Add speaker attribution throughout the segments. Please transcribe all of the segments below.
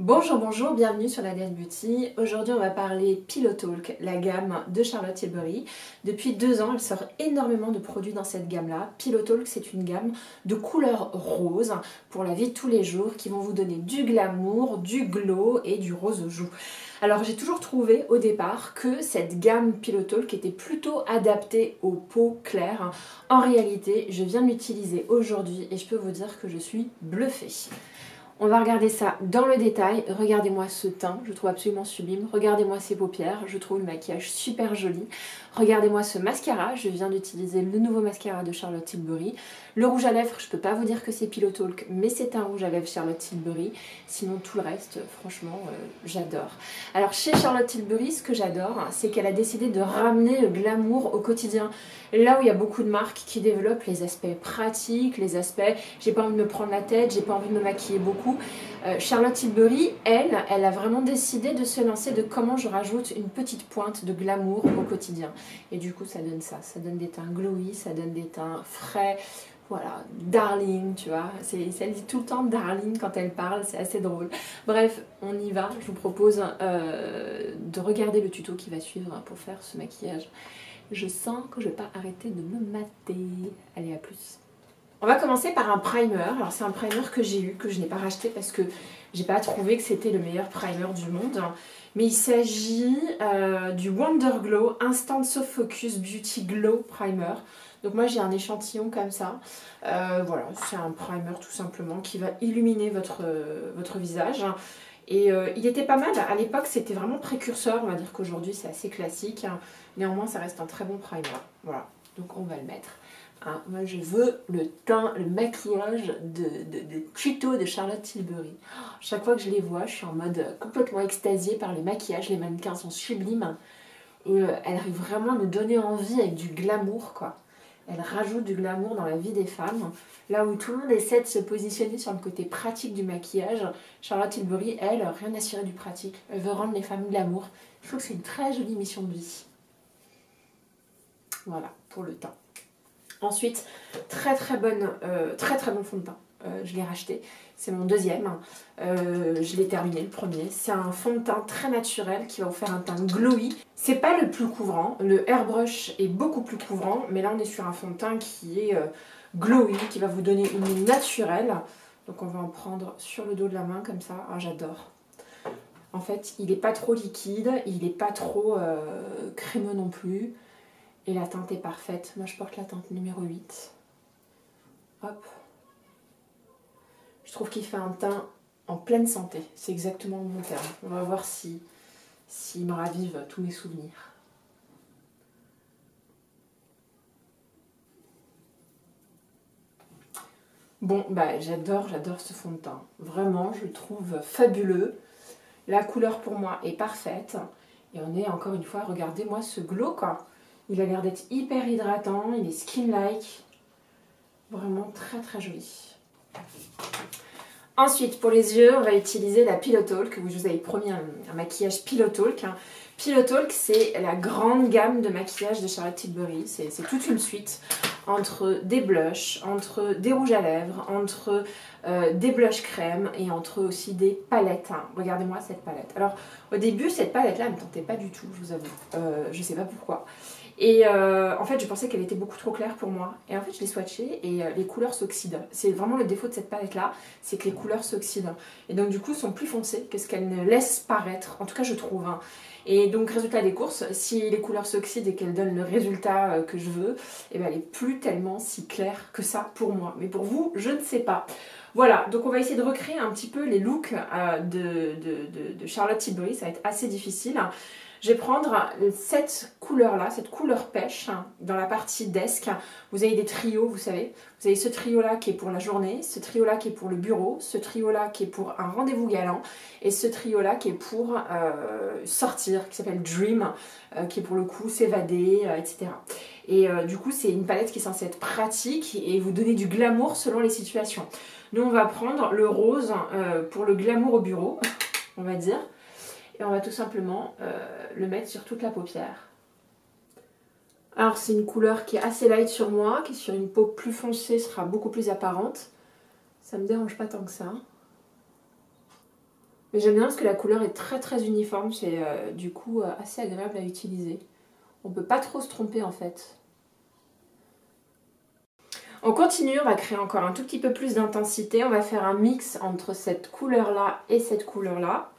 Speaker 1: Bonjour, bonjour, bienvenue sur la Déesse Beauty. Aujourd'hui, on va parler Pillow Talk, la gamme de Charlotte Tilbury. Depuis 2 ans, elle sort énormément de produits dans cette gamme-là. Pillow Talk, c'est une gamme de couleurs roses pour la vie de tous les jours qui vont vous donner du glamour, du glow et du rose aux joues. Alors, j'ai toujours trouvé au départ que cette gamme Pillow Talk était plutôt adaptée aux peaux claires. En réalité, je viens de l'utiliser aujourd'hui et je peux vous dire que je suis bluffée. On va regarder ça dans le détail. Regardez-moi ce teint, je trouve absolument sublime. Regardez-moi ces paupières, je trouve le maquillage super joli. Regardez-moi ce mascara, je viens d'utiliser le nouveau mascara de Charlotte Tilbury. Le rouge à lèvres, je peux pas vous dire que c'est Pillow Talk, mais c'est un rouge à lèvres Charlotte Tilbury. Sinon tout le reste, franchement, j'adore. Alors chez Charlotte Tilbury, ce que j'adore, c'est qu'elle a décidé de ramener le glamour au quotidien. Là où il y a beaucoup de marques qui développent les aspects pratiques, les aspects j'ai pas envie de me prendre la tête, j'ai pas envie de me maquiller beaucoup. Charlotte Tilbury, elle a vraiment décidé de se lancer de comment je rajoute une petite pointe de glamour au quotidien. Et du coup, ça donne ça. Ça donne des teints glowy, ça donne des teints frais. Voilà, darling, tu vois. Elle dit tout le temps darling quand elle parle, c'est assez drôle. Bref, on y va. Je vous propose de regarder le tuto qui va suivre pour faire ce maquillage. Je sens que je ne vais pas arrêter de me mater. Allez, à plus. On va commencer par un primer. Alors c'est un primer que j'ai eu, que je n'ai pas racheté parce que j'ai pas trouvé que c'était le meilleur primer du monde. Mais il s'agit du Wonder Glow Instant Soft Focus Beauty Glow Primer. Donc moi j'ai un échantillon comme ça. Voilà, c'est un primer tout simplement qui va illuminer votre visage. Et il était pas mal. À l'époque c'était vraiment précurseur. On va dire qu'aujourd'hui c'est assez classique. Néanmoins ça reste un très bon primer. Voilà, donc on va le mettre. Hein, moi je veux le teint, le maquillage de tuto de Charlotte Tilbury. Chaque fois que je les vois, je suis en mode complètement extasiée par les maquillages. Les mannequins sont sublimes. Et elle arrive vraiment à nous donner envie avec du glamour, quoi. Elle rajoute du glamour dans la vie des femmes. Là où tout le monde essaie de se positionner sur le côté pratique du maquillage, Charlotte Tilbury, elle, rien à cirer du pratique. Elle veut rendre les femmes glamour. Je trouve que c'est une très jolie mission de vie. Voilà, pour le teint. Ensuite, très bon fond de teint. Je l'ai racheté. C'est mon deuxième. Je l'ai terminé, le premier. C'est un fond de teint très naturel qui va vous faire un teint glowy. C'est pas le plus couvrant. Le Airbrush est beaucoup plus couvrant. Mais là, on est sur un fond de teint qui est glowy, qui va vous donner une mine naturelle. Donc, on va en prendre sur le dos de la main comme ça. Ah, j'adore. En fait, il n'est pas trop liquide. Il n'est pas trop crémeux non plus. Et la teinte est parfaite. Moi, je porte la teinte numéro 8. Hop. Je trouve qu'il fait un teint en pleine santé. C'est exactement le bon terme. On va voir s'il me ravive tous mes souvenirs. Bon, bah j'adore ce fond de teint. Vraiment, je le trouve fabuleux. La couleur pour moi est parfaite. Et on est encore une fois, regardez-moi ce glow, quoi. Il a l'air d'être hyper hydratant, il est skin-like. Vraiment très joli. Ensuite, pour les yeux, on va utiliser la Pillow Talk. Je vous avais promis un maquillage Pillow Talk. Pillow Talk, c'est la grande gamme de maquillage de Charlotte Tilbury. C'est toute une suite entre des blushs, entre des rouges à lèvres, entre des blushs crème et entre aussi des palettes. Regardez-moi cette palette. Alors, au début, cette palette-là ne me tentait pas du tout, je vous avoue. Je ne sais pas pourquoi. Et en fait, je pensais qu'elle était beaucoup trop claire pour moi. Et en fait, je l'ai swatchée et les couleurs s'oxydent. C'est vraiment le défaut de cette palette-là, c'est que les couleurs s'oxydent. Et donc, du coup, sont plus foncées que ce qu'elles ne laissent paraître. En tout cas, je trouve. Et donc, résultat des courses, si les couleurs s'oxydent et qu'elles donnent le résultat que je veux, eh ben, elle n'est plus tellement si claire que ça pour moi. Mais pour vous, je ne sais pas. Voilà, donc on va essayer de recréer un petit peu les looks de Charlotte Tilbury. Ça va être assez difficile. Je vais prendre cette couleur-là, cette couleur pêche, dans la partie desk. Vous avez des trios, vous savez. Vous avez ce trio-là qui est pour la journée, ce trio-là qui est pour le bureau, ce trio-là qui est pour un rendez-vous galant, et ce trio-là qui est pour sortir, qui s'appelle Dream, qui est pour le coup s'évader, etc. Et du coup, c'est une palette qui est censée être pratique et vous donner du glamour selon les situations. Nous, on va prendre le rose pour le glamour au bureau, on va dire. Et on va tout simplement le mettre sur toute la paupière. Alors c'est une couleur qui est assez light sur moi, qui sur une peau plus foncée sera beaucoup plus apparente. Ça me dérange pas tant que ça. Mais j'aime bien parce que la couleur est très uniforme, c'est du coup assez agréable à utiliser. On peut pas trop se tromper en fait. On continue, on va créer encore un tout petit peu plus d'intensité. On va faire un mix entre cette couleur-là et cette couleur-là.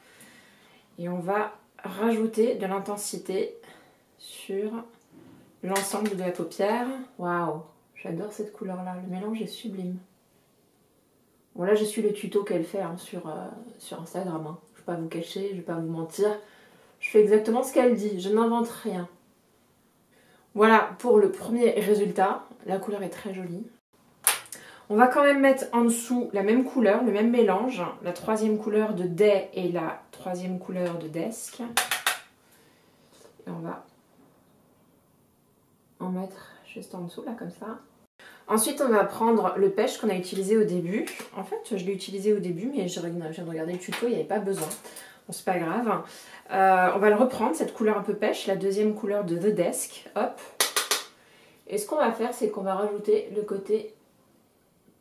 Speaker 1: Et on va rajouter de l'intensité sur l'ensemble de la paupière. Waouh, j'adore cette couleur-là. Le mélange est sublime. Bon, là, je suis le tuto qu'elle fait hein, sur Instagram. Hein. Je ne vais pas vous cacher, je ne vais pas vous mentir. Je fais exactement ce qu'elle dit, je n'invente rien. Voilà pour le premier résultat. La couleur est très jolie. On va quand même mettre en dessous la même couleur, le même mélange. La troisième couleur de Day et la troisième couleur de Desk. Et on va en mettre juste en dessous, là, comme ça. Ensuite, on va prendre le pêche qu'on a utilisé au début. En fait, je l'ai utilisé au début, mais je viens de regarder le tuto, il n'y avait pas besoin. Bon, c'est pas grave. On va le reprendre, cette couleur un peu pêche, la deuxième couleur de The Desk. Hop. Et ce qu'on va faire, c'est qu'on va rajouter le côté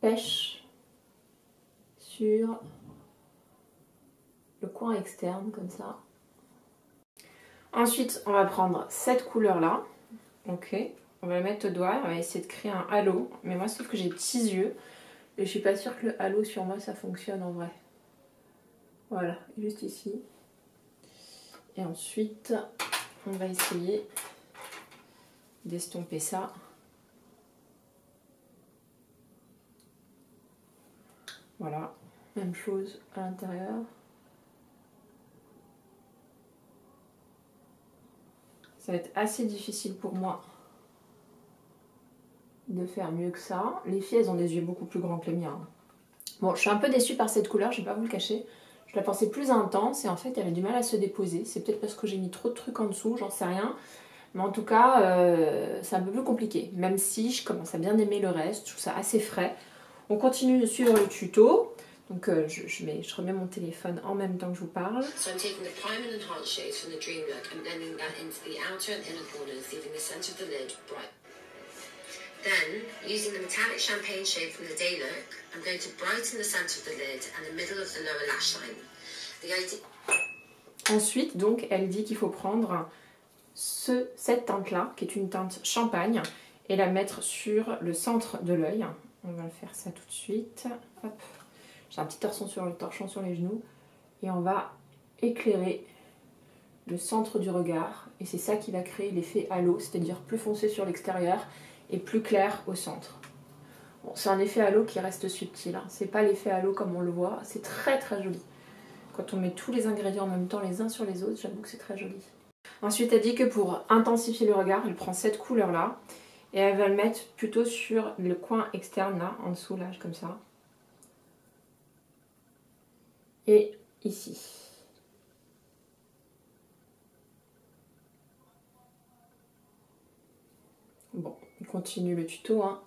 Speaker 1: pêche sur le coin externe, comme ça. Ensuite, on va prendre cette couleur-là. Ok. On va la mettre au doigt, on va essayer de créer un halo. Mais moi, sauf que j'ai petits yeux. Et je suis pas sûre que le halo sur moi, ça fonctionne en vrai. Voilà, juste ici. Et ensuite, on va essayer d'estomper ça. Voilà, même chose à l'intérieur. Ça va être assez difficile pour moi de faire mieux que ça. Les filles, elles ont des yeux beaucoup plus grands que les miens. Bon, je suis un peu déçue par cette couleur, je vais pas vous le cacher. Je la pensais plus intense et en fait, elle a du mal à se déposer. C'est peut-être parce que j'ai mis trop de trucs en dessous, j'en sais rien. Mais en tout cas, c'est un peu plus compliqué. Même si je commence à bien aimer le reste, je trouve ça assez frais. On continue de suivre le tuto. Donc je remets mon téléphone en même temps que je vous parle. So I'm taking the prime and enhanced shades from the Dream Look and blending that into the outer and inner corners, leaving the centre of the lid bright. Then, using the metallic champagne shade from the Day Look, I'm going to brighten the centre of the lid and the middle of the lower lash line. Ensuite, donc, elle dit qu'il faut prendre cette teinte-là, qui est une teinte champagne, et la mettre sur le centre de l'œil. On va faire ça tout de suite. Hop. J'ai un petit torchon sur les genoux. Et on va éclairer le centre du regard. Et c'est ça qui va créer l'effet halo, c'est-à-dire plus foncé sur l'extérieur et plus clair au centre. Bon, c'est un effet halo qui reste subtil. Hein. C'est pas l'effet halo comme on le voit. C'est très joli. Quand on met tous les ingrédients en même temps les uns sur les autres, j'avoue que c'est très joli. Ensuite, elle dit que pour intensifier le regard, elle prend cette couleur-là. Et elle va le mettre plutôt sur le coin externe, là, en dessous, là, comme ça. Et ici. Bon, on continue le tuto. Hein.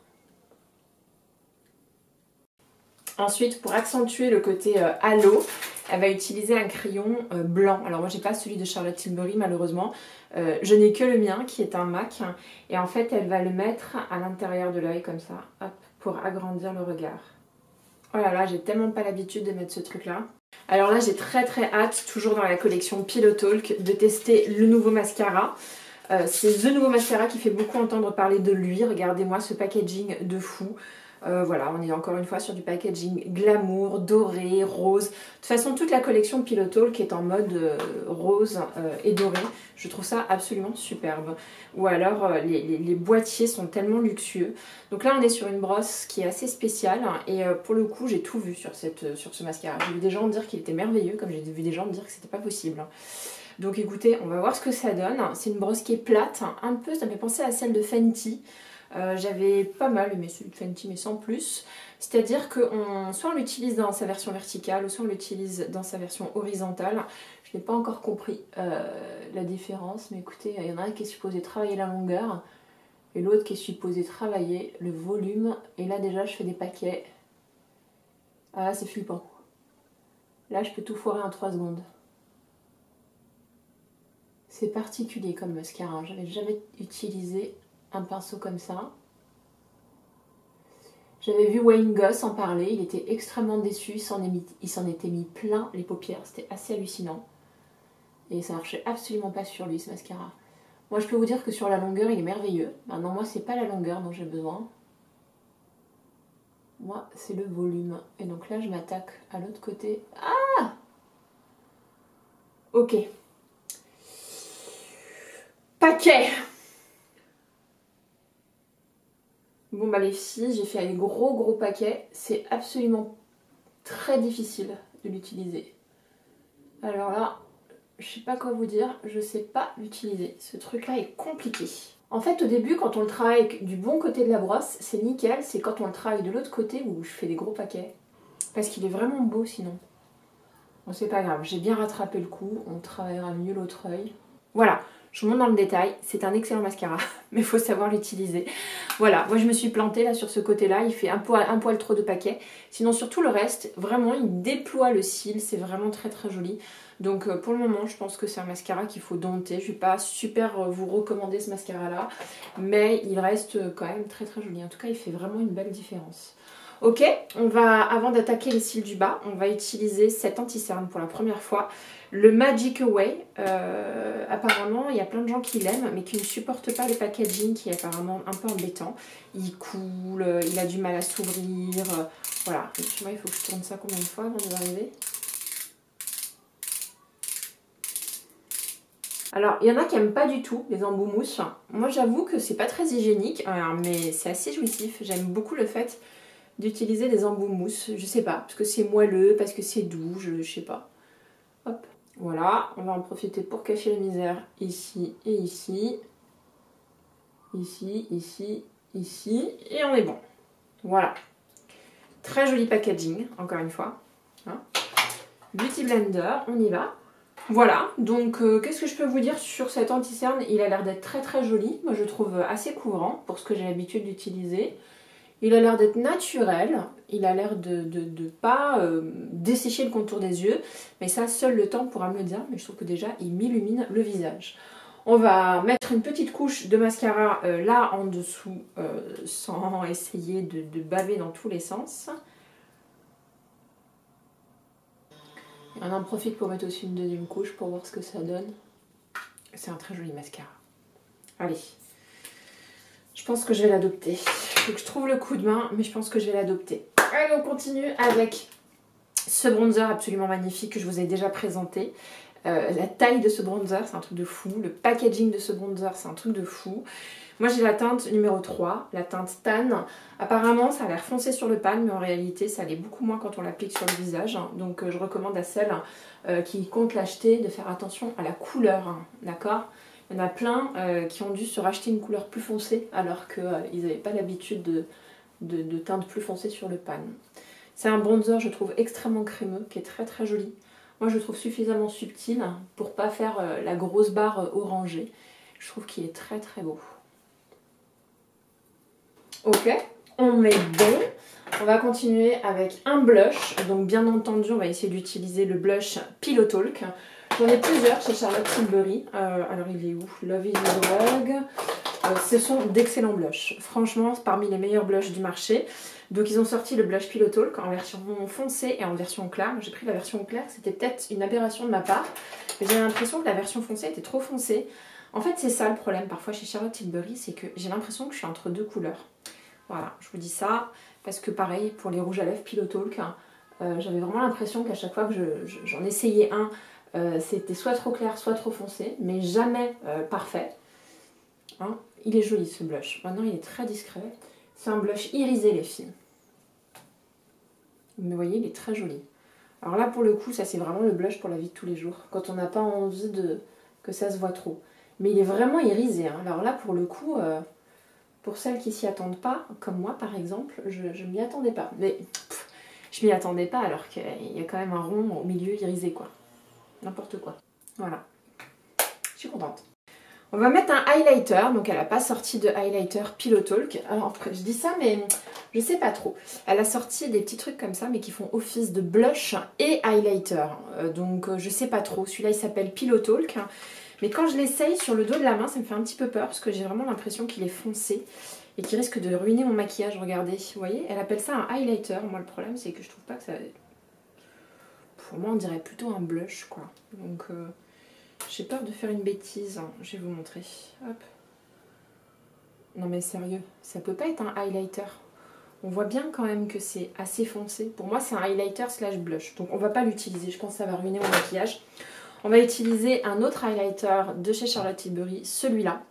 Speaker 1: Ensuite, pour accentuer le côté halo, elle va utiliser un crayon blanc. Alors moi, j'ai pas celui de Charlotte Tilbury, malheureusement. Je n'ai que le mien, qui est un MAC. Et en fait, elle va le mettre à l'intérieur de l'œil, comme ça, hop, pour agrandir le regard. Oh là là, j'ai tellement pas l'habitude de mettre ce truc-là. Alors là, j'ai très hâte, toujours dans la collection Pillow Talk, de tester le nouveau mascara. C'est The Nouveau Mascara qui fait beaucoup entendre parler de lui. Regardez-moi ce packaging de fou. Voilà, on est encore une fois sur du packaging glamour, doré, rose. De toute façon, toute la collection Pillow Talk est en mode rose et doré. Je trouve ça absolument superbe. Ou alors, les boîtiers sont tellement luxueux. Donc là, on est sur une brosse qui est assez spéciale. Et pour le coup, j'ai tout vu sur ce mascara. J'ai vu des gens me dire qu'il était merveilleux, comme j'ai vu des gens me dire que c'était pas possible. Donc écoutez, on va voir ce que ça donne. C'est une brosse qui est plate, un peu, ça me fait penser à celle de Fenty. J'avais pas mal aimé celui de Fenty, mais sans plus. C'est-à-dire que soit on l'utilise dans sa version verticale, ou soit on l'utilise dans sa version horizontale. Je n'ai pas encore compris la différence, mais écoutez, il y en a un qui est supposé travailler la longueur, et l'autre qui est supposé travailler le volume. Et là déjà, je fais des paquets. Ah là, c'est flippant. Là, je peux tout foirer en 3 secondes. C'est particulier comme mascara, j'avais jamais utilisé un pinceau comme ça. J'avais vu Wayne Goss en parler, il était extrêmement déçu, il s'en était mis plein les paupières, c'était assez hallucinant. Et ça marchait absolument pas sur lui ce mascara. Moi je peux vous dire que sur la longueur il est merveilleux. Maintenant moi c'est pas la longueur dont j'ai besoin. Moi c'est le volume. Et donc là je m'attaque à l'autre côté. Ah! Ok. Paquet! Bon bah les filles, j'ai fait un gros paquet. C'est absolument très difficile de l'utiliser. Alors là, je sais pas quoi vous dire, je sais pas l'utiliser. Ce truc là est compliqué. En fait au début quand on le travaille du bon côté de la brosse, c'est nickel. C'est quand on le travaille de l'autre côté où je fais des gros paquets. Parce qu'il est vraiment beau sinon. Bon c'est pas grave, j'ai bien rattrapé le coup. On travaillera mieux l'autre œil. Voilà. Je vous montre dans le détail, c'est un excellent mascara, mais il faut savoir l'utiliser. Voilà, moi je me suis plantée là sur ce côté-là, il fait un poil trop de paquets. Sinon sur tout le reste, vraiment il déploie le cil, c'est vraiment très joli. Donc pour le moment, je pense que c'est un mascara qu'il faut dompter. Je ne vais pas super vous recommander ce mascara-là, mais il reste quand même très joli. En tout cas, il fait vraiment une belle différence. Ok, on va, avant d'attaquer les cils du bas, on va utiliser cet anti-cerne pour la première fois. Le Magic Away, apparemment il y a plein de gens qui l'aiment mais qui ne supportent pas le packaging qui est apparemment un peu embêtant. Il coule, il a du mal à s'ouvrir, voilà. Et tu vois, il faut que je tourne ça combien de fois avant d'arriver. Alors, il y en a qui n'aiment pas du tout les embouts mousse. Moi j'avoue que c'est pas très hygiénique, mais c'est assez jouissif. J'aime beaucoup le fait d'utiliser des embouts mousse, je sais pas, parce que c'est moelleux, parce que c'est doux, je sais pas. Hop. Voilà, on va en profiter pour cacher la misère ici et ici. Ici, ici, ici. Et on est bon. Voilà. Très joli packaging, encore une fois. Hein. Beauty Blender, on y va. Voilà, donc qu'est-ce que je peux vous dire sur cet anti-cerne? Il a l'air d'être très joli. Moi je trouve assez couvrant pour ce que j'ai l'habitude d'utiliser. Il a l'air d'être naturel, il a l'air de pas dessécher le contour des yeux, mais ça, seul le temps pourra me le dire, mais je trouve que déjà, il m'illumine le visage. On va mettre une petite couche de mascara là en dessous, sans essayer de baver dans tous les sens. Et on en profite pour mettre aussi une deuxième couche pour voir ce que ça donne. C'est un très joli mascara. Allez. Je pense que je vais l'adopter. Il faut que je trouve le coup de main, mais je pense que je vais l'adopter. Allez, on continue avec ce bronzer absolument magnifique que je vous ai déjà présenté. La taille de ce bronzer, c'est un truc de fou. Le packaging de ce bronzer, c'est un truc de fou. Moi, j'ai la teinte numéro 3, la teinte Tan. Apparemment, ça a l'air foncé sur le pan, mais en réalité, ça l'est beaucoup moins quand on l'applique sur le visage. Donc, je recommande à celles qui comptent l'acheter de faire attention à la couleur, d'accord ? Il y en a plein qui ont dû se racheter une couleur plus foncée alors qu'ils n'avaient pas l'habitude de teinte plus foncée sur le pan. C'est un bronzer, je trouve, extrêmement crémeux, qui est très joli. Moi, je le trouve suffisamment subtil pour pas faire la grosse barre orangée. Je trouve qu'il est très beau. Ok, on est bon. On va continuer avec un blush. Donc, bien entendu, on va essayer d'utiliser le blush Pillow Talk. J'en ai plusieurs chez Charlotte Tilbury. Alors il est où? Love is a Drug. Ce sont d'excellents blushs. Franchement, c'est parmi les meilleurs blushs du marché. Donc ils ont sorti le blush Pillow Talk en version foncée et en version claire. J'ai pris la version claire, c'était peut-être une aberration de ma part. Mais j'ai l'impression que la version foncée était trop foncée. En fait, c'est ça le problème parfois chez Charlotte Tilbury, c'est que j'ai l'impression que je suis entre deux couleurs. Voilà, je vous dis ça parce que pareil, pour les rouges à lèvres Pillow Talk, j'avais vraiment l'impression qu'à chaque fois que j'en essayais un, c'était soit trop clair, soit trop foncé, mais jamais parfait. Hein, il est joli ce blush. Maintenant, il est très discret. C'est un blush irisé, les filles. Vous voyez, il est très joli. Alors là, pour le coup, ça c'est vraiment le blush pour la vie de tous les jours. Quand on n'a pas envie que ça se voit trop. Mais il est vraiment irisé. Hein. Alors là, pour le coup, pour celles qui s'y attendent pas, comme moi par exemple, je ne m'y attendais pas. Mais je m'y attendais pas alors qu'il y a quand même un rond au milieu irisé, quoi. N'importe quoi. Voilà. Je suis contente. On va mettre un highlighter. Donc elle n'a pas sorti de highlighter Pillow Talk. Alors je dis ça mais je sais pas trop. Elle a sorti des petits trucs comme ça mais qui font office de blush et highlighter. Donc je sais pas trop. Celui-là il s'appelle Pillow Talk. Mais quand je l'essaye sur le dos de la main, ça me fait un petit peu peur parce que j'ai vraiment l'impression qu'il est foncé et qu'il risque de ruiner mon maquillage. Regardez, vous voyez, elle appelle ça un highlighter. Moi, le problème, c'est que je trouve pas que ça... Pour moi, on dirait plutôt un blush, quoi. Donc, j'ai peur de faire une bêtise. Je vais vous montrer. Hop. Non, mais sérieux, ça peut pas être un highlighter. On voit bien quand même que c'est assez foncé. Pour moi, c'est un highlighter slash blush. Donc, on va pas l'utiliser. Je pense que ça va ruiner mon maquillage. On va utiliser un autre highlighter de chez Charlotte Tilbury. Celui-là.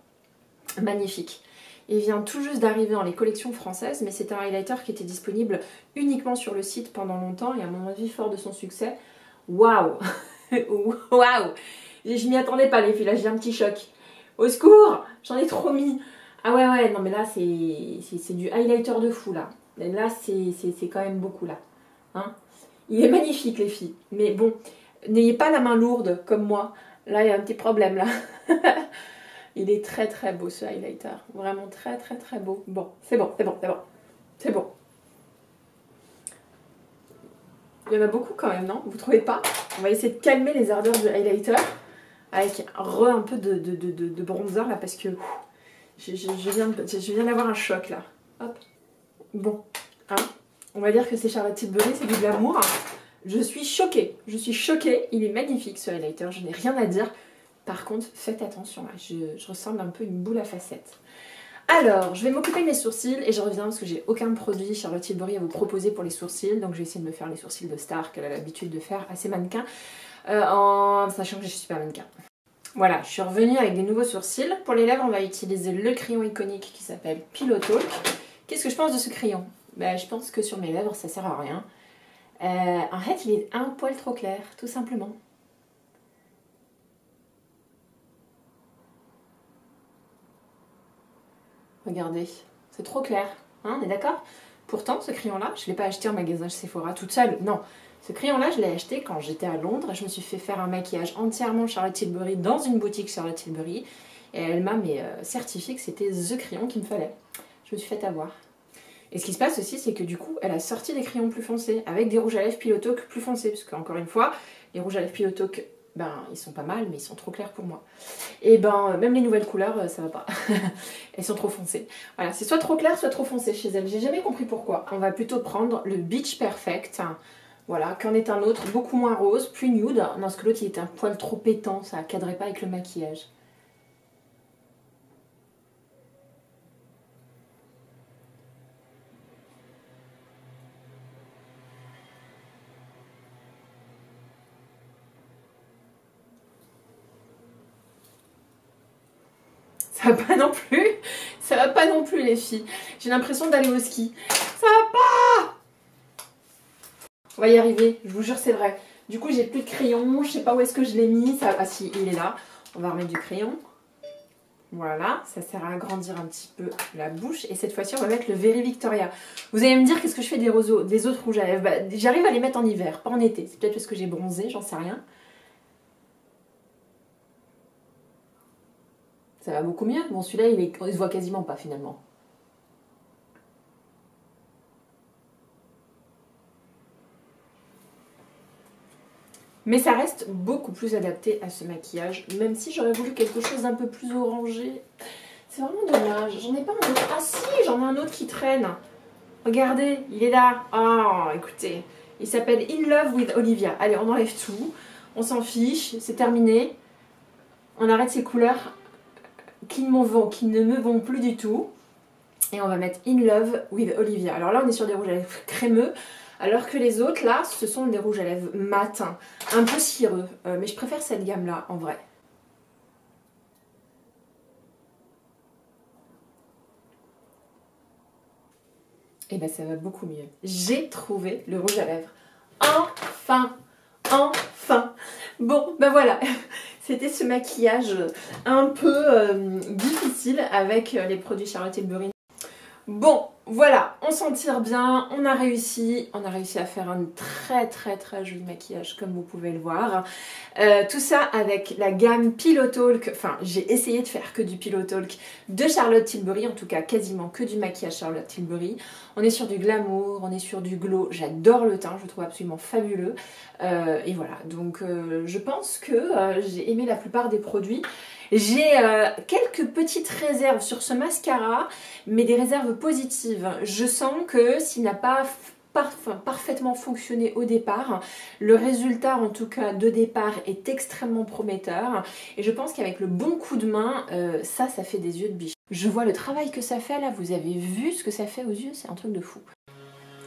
Speaker 1: Magnifique. Il vient tout juste d'arriver dans les collections françaises, mais c'est un highlighter qui était disponible uniquement sur le site pendant longtemps et à mon avis fort de son succès. Waouh. Waouh. Je m'y attendais pas les filles, là j'ai un petit choc. Au secours, j'en ai trop mis. Ah ouais, non mais là c'est du highlighter de fou là. Là c'est quand même beaucoup là. Hein, il est magnifique les filles, mais bon, n'ayez pas la main lourde comme moi. Là il y a un petit problème là. Il est très très beau ce highlighter. Vraiment très très très beau. Bon, c'est bon. C'est bon. Il y en a beaucoup quand même, non? Vous trouvez pas? On va essayer de calmer les ardeurs du highlighter avec un peu de bronzer là parce que je viens d'avoir un choc là. Hop. Bon, hein, on va dire que c'est Charlotte Tilbury, c'est du glamour. Je suis choquée. Il est magnifique ce highlighter, je n'ai rien à dire. Par contre, faites attention, là. Je ressemble un peu à une boule à facettes. Alors, je vais m'occuper de mes sourcils et je reviens parce que j'ai aucun produit Charlotte Tilbury à vous proposer pour les sourcils. Donc je vais essayer de me faire les sourcils de star qu'elle a l'habitude de faire à ses mannequins, en sachant que je suis pas mannequin. Voilà, je suis revenue avec des nouveaux sourcils. Pour les lèvres, on va utiliser le crayon iconique qui s'appelle Pillow Talk. Qu'est-ce que je pense de ce crayon? Ben, je pense que sur mes lèvres, ça sert à rien. En fait, il est un poil trop clair, tout simplement. Regardez, c'est trop clair, hein, on est d'accord? Pourtant, ce crayon-là, je ne l'ai pas acheté en magasin Sephora toute seule, non. Ce crayon-là, je l'ai acheté quand j'étais à Londres. Je me suis fait faire un maquillage entièrement Charlotte Tilbury dans une boutique Charlotte Tilbury. Et elle m'a certifié que c'était the crayon qu'il me fallait. Je me suis fait avoir. Et ce qui se passe aussi, c'est que du coup, elle a sorti des crayons plus foncés, avec des rouges à lèvres Pillow Talk plus foncés. Parce qu'encore une fois, les rouges à lèvres Pillow Talk, ben, ils sont pas mal, mais ils sont trop clairs pour moi. Et ben, même les nouvelles couleurs, ça va pas. Elles sont trop foncées. Voilà, c'est soit trop clair, soit trop foncé chez elle. J'ai jamais compris pourquoi. On va plutôt prendre le Beach Perfect. Voilà, qu'en est un autre, beaucoup moins rose, plus nude. Non, parce que l'autre, il était un poil trop pétant, ça cadrait pas avec le maquillage. Ça va pas non plus. Ça va pas non plus les filles. J'ai l'impression d'aller au ski. Ça va pas. On va y arriver, je vous jure c'est vrai. Du coup j'ai plus de crayon, je sais pas où est-ce que je l'ai mis. Ça... Ah si, il est là. On va remettre du crayon. Voilà, ça sert à agrandir un petit peu la bouche. Et cette fois-ci on va mettre le Very Victoria. Vous allez me dire qu'est-ce que je fais des autres rouges à lèvres. Bah, j'arrive à les mettre en hiver, pas en été. C'est peut-être parce que j'ai bronzé, j'en sais rien. Ça va beaucoup mieux. Bon, celui-là, il se voit quasiment pas, finalement. Mais ça reste beaucoup plus adapté à ce maquillage, même si j'aurais voulu quelque chose d'un peu plus orangé. C'est vraiment dommage. J'en ai pas un autre. Ah si, j'en ai un autre qui traîne. Regardez, il est là. Oh, écoutez. Il s'appelle In Love with Olivia. Allez, on enlève tout. On s'en fiche. C'est terminé. On arrête ces couleurs qui ne me vont plus du tout. Et on va mettre In Love with Olivia. Alors là, on est sur des rouges à lèvres crémeux, alors que les autres, là, ce sont des rouges à lèvres matins, un peu cireux. Mais je préfère cette gamme-là, en vrai. Et ben ça va beaucoup mieux. J'ai trouvé le rouge à lèvres. Enfin! Enfin! Bon, ben voilà. C'était ce maquillage un peu difficile avec les produits Charlotte Tilbury. Bon, voilà, on s'en tire bien, on a réussi à faire un très joli maquillage comme vous pouvez le voir. Tout ça avec la gamme Pillow Talk, enfin j'ai essayé de faire que du Pillow Talk de Charlotte Tilbury, en tout cas quasiment que du maquillage Charlotte Tilbury. On est sur du glamour, on est sur du glow, j'adore le teint, je le trouve absolument fabuleux. Et voilà, donc je pense que j'ai aimé la plupart des produits. J'ai quelques petites réserves sur ce mascara, mais des réserves positives. Je sens que s'il n'a pas parfaitement fonctionné au départ, le résultat en tout cas de départ est extrêmement prometteur et je pense qu'avec le bon coup de main, ça fait des yeux de biche. Je vois le travail que ça fait là, vous avez vu ce que ça fait aux yeux, c'est un truc de fou.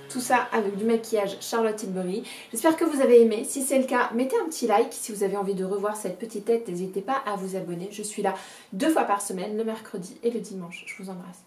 Speaker 1: Tout ça avec du maquillage Charlotte Tilbury. J'espère que vous avez aimé. Si c'est le cas, mettez un petit like. Si vous avez envie de revoir cette petite tête, n'hésitez pas à vous abonner. Je suis là 2 fois par semaine, le mercredi et le dimanche. Je vous embrasse.